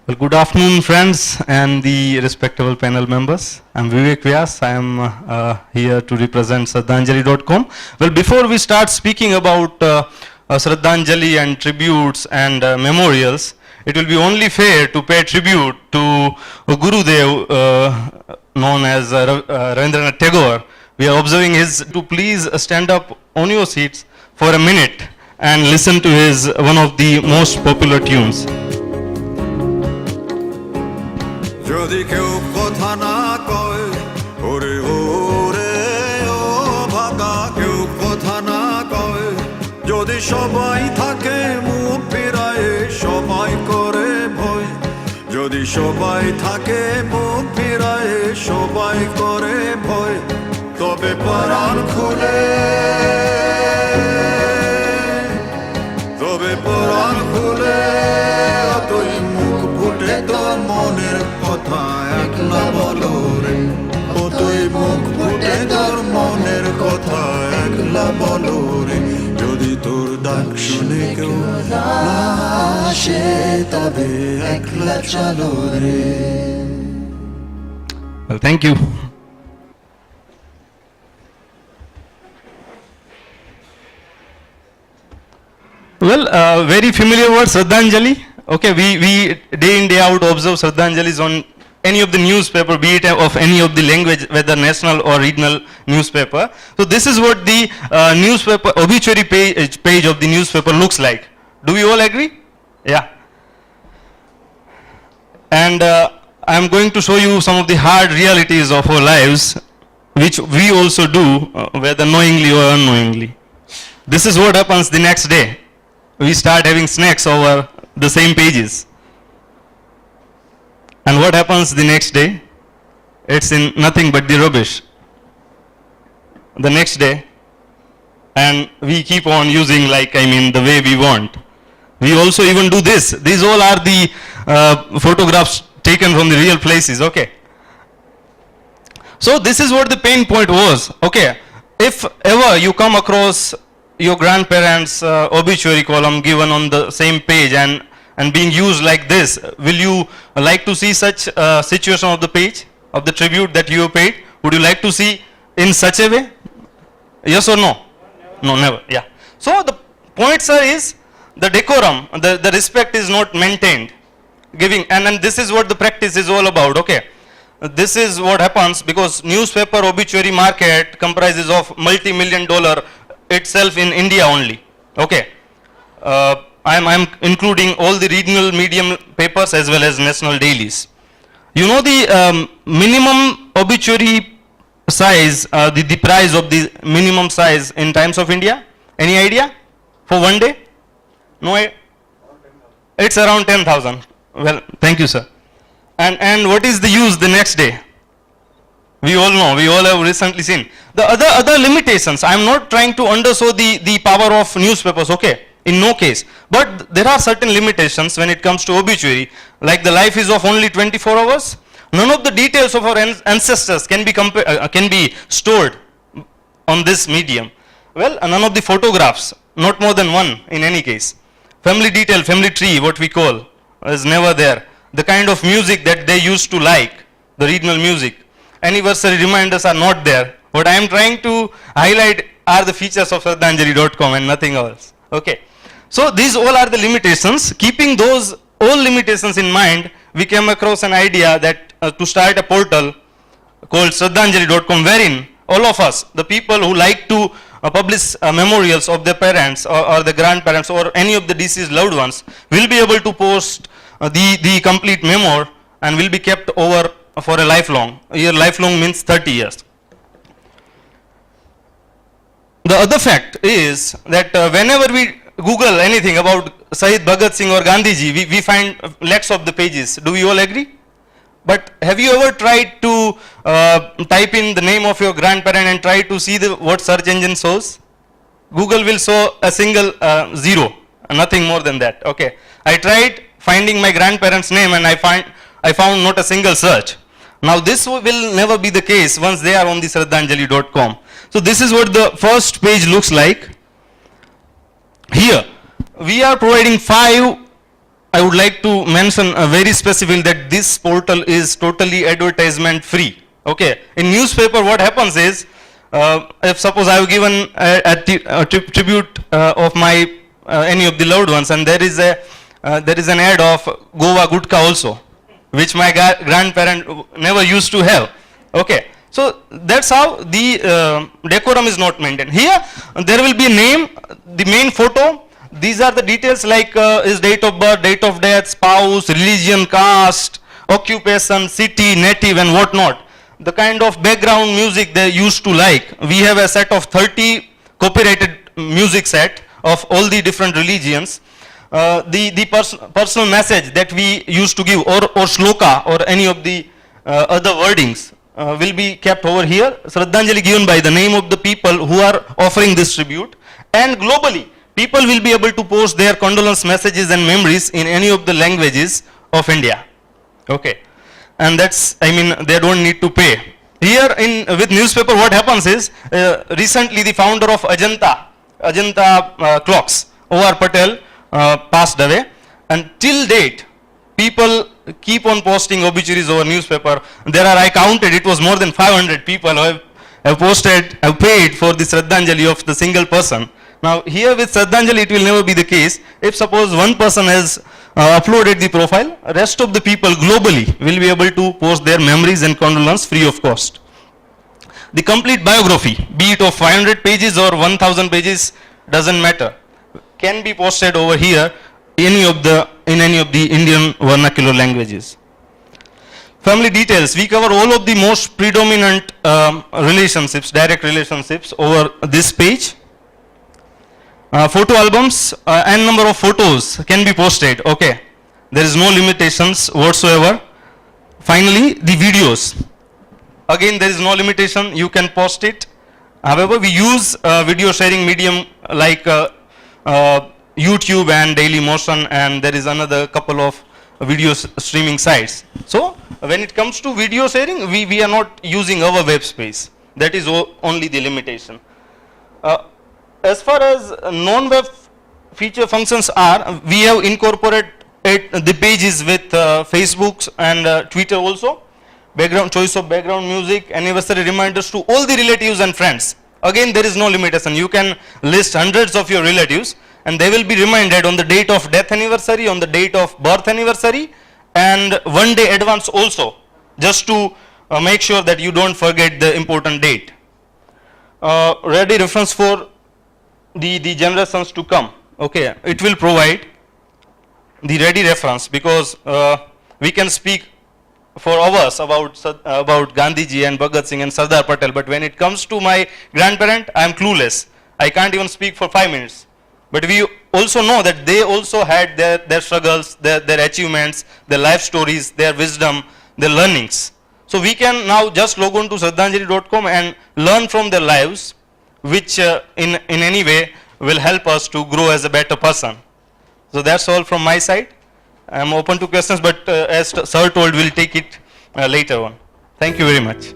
Well, good afternoon, friends and the respectable panel members. I'm Vivek Vyas. I am here to represent Shraddhanjali.com. Well, before we start speaking about Shraddhanjali and tributes and memorials, it will be only fair to pay tribute to Gurudev, known as Ravindranath Tagore. We are observing his, to please stand up on your seats for a minute and listen to his one of the most popular tunes. যদি কেউ কথা না কয় ওরে ওরে ও ভাগা কেউ কথা না কয় যদি সবাই থাকে মুখ ফিরায়ে সবাই করে ভয় যদি সবাই থাকে মুখ ফিরায়ে সবাই করে ভয় তবে প্রাণ খুলে তুই মুখ ফুটে তোর মনের কথা একলা বলো রে ও তুই মুখ ফুটে তোর মনের কথা একলা বলো রে যদি তোর ডাক শুনে কেউ না আসে তবে একলা চলো রে Well, thank you. Well, very familiar word, Shraddhanjali. Okay, we day in day out observe Shraddhanjalis on any of the newspaper, be it of any of the language, whether national or regional newspaper. So this is what the newspaper obituary page of the newspaper looks like. Do we all agree? Yeah. And I'm going to show you some of the hard realities of our lives, which we also do, whether knowingly or unknowingly. This is what happens the next day. We start having snacks over the same pages. And what happens the next day? It's in nothing but the rubbish. The next day, and we keep on using the way we want. We also even do this. These all are the photographs taken from the real places, okay? So this is what the pain point was, okay? If ever you come across your grandparents' obituary column given on the same page and being used like this, will you like to see such situation of the page, of the tribute that you have paid? Would you like to see in such a way? Yes or no? No, never, yeah. So the point, sir, is the decorum, the respect is not maintained. Giving, and this is what the practice is all about, okay? This is what happens because newspaper obituary market comprises of multi-million-dollar itself in India only, okay? I'm including all the regional medium papers as well as national dailies. You know the minimum obituary size, the price of the minimum size in times of India? Any idea? For one day? No, it's around 10,000. Well, thank you, sir. And what is the use the next day? We all know, we all have recently seen. The other limitations, I am not trying to undersell the power of newspapers, okay? In no case. But there are certain limitations when it comes to obituary, like the life is of only 24 hours. None of the details of our ancestors can be stored on this medium. Well, none of the photographs, not more than one in any case. Family detail, family tree, what we call, is never there. The kind of music that they used to like, the regional music. Anniversary reminders are not there. What I am trying to highlight are the features of Shraddhanjali.com and nothing else. Okay. So these all are the limitations. Keeping those all limitations in mind, we came across an idea that to start a portal called Shraddhanjali.com, wherein all of us, the people who like to publish memorials of their parents or the grandparents or any of the deceased loved ones, will be able to post the complete memoir and will be kept over for a lifelong. Here lifelong means 30 years. The other fact is that whenever we Google anything about Shahid Bhagat Singh or Gandhiji, we find lakhs of the pages. Do we all agree? But have you ever tried to type in the name of your grandparent and try to see what search engine shows? Google will show a single zero, nothing more than that. Okay. I tried finding my grandparents' name and I found not a single search. Now this will never be the case once they are on the Shraddhanjali.com. So this is what the first page looks like. Here we are providing 5 I would like to mention very specific that this portal is totally advertisement free. Okay. In newspaper, what happens is, if suppose I have given a tribute of my any of the loved ones, and there is an ad of Goa Gutka also, which my grandparent never used to have. Okay. So that's how the decorum is not maintained. Here there will be a name, the main photo. These are the details like his date of birth, date of death, spouse, religion, caste, occupation, city, native, and whatnot. The kind of background music they used to like. We have a set of 30 copyrighted music set of all the different religions. The personal message that we used to give, or shloka, or any of the other wordings will be kept over here. Shraddhanjali given by the name of the people who are offering this tribute, and globally people will be able to post their condolence messages and memories in any of the languages of India. Okay. And that's, I mean, they don't need to pay. Here with newspaper, what happens is, recently the founder of Ajanta clocks, O.R. Patel, passed away, and till date people keep on posting obituaries over newspaper. There are, I counted, it was more than 500 people who have paid for the Shraddhanjali of the single person. Now here with Shraddhanjali it will never be the case. If suppose one person has uploaded the profile, rest of the people globally will be able to post their memories and condolence free of cost. The complete biography, be it of 500 pages or 1000 pages, doesn't matter, can be posted over here in any of the Indian vernacular languages. Family details, we cover all of the most predominant relationships, direct relationships over this page. Photo albums, n number of photos can be posted. Okay, there is no limitations whatsoever. Finally, the videos, again there is no limitation, you can post it. However, we use video sharing medium like YouTube and Dailymotion, and there is another couple of video streaming sites. So when it comes to video sharing, we are not using our web space. That is only the limitation. As far as non-web feature functions are, we have incorporated the pages with Facebook and Twitter also. Background, choice of background music, anniversary reminders to all the relatives and friends. Again, there is no limitation. You can list hundreds of your relatives, and they will be reminded on the date of death anniversary, on the date of birth anniversary, and one day advance also, just to make sure that you don't forget the important date. Ready reference for the generations to come. Okay, it will provide the ready reference, because we can speak for hours about Gandhiji and Bhagat Singh and Sardar Patel, but when it comes to my grandparent, I am clueless. I can't even speak for 5 minutes. But we also know that they also had their struggles, their achievements, their life stories, their wisdom, their learnings. So we can now just log on to shraddhanjali.com and learn from their lives, which in any way will help us to grow as a better person. So that's all from my side. I am open to questions, but as sir told, we'll take it later on. Thank you very much.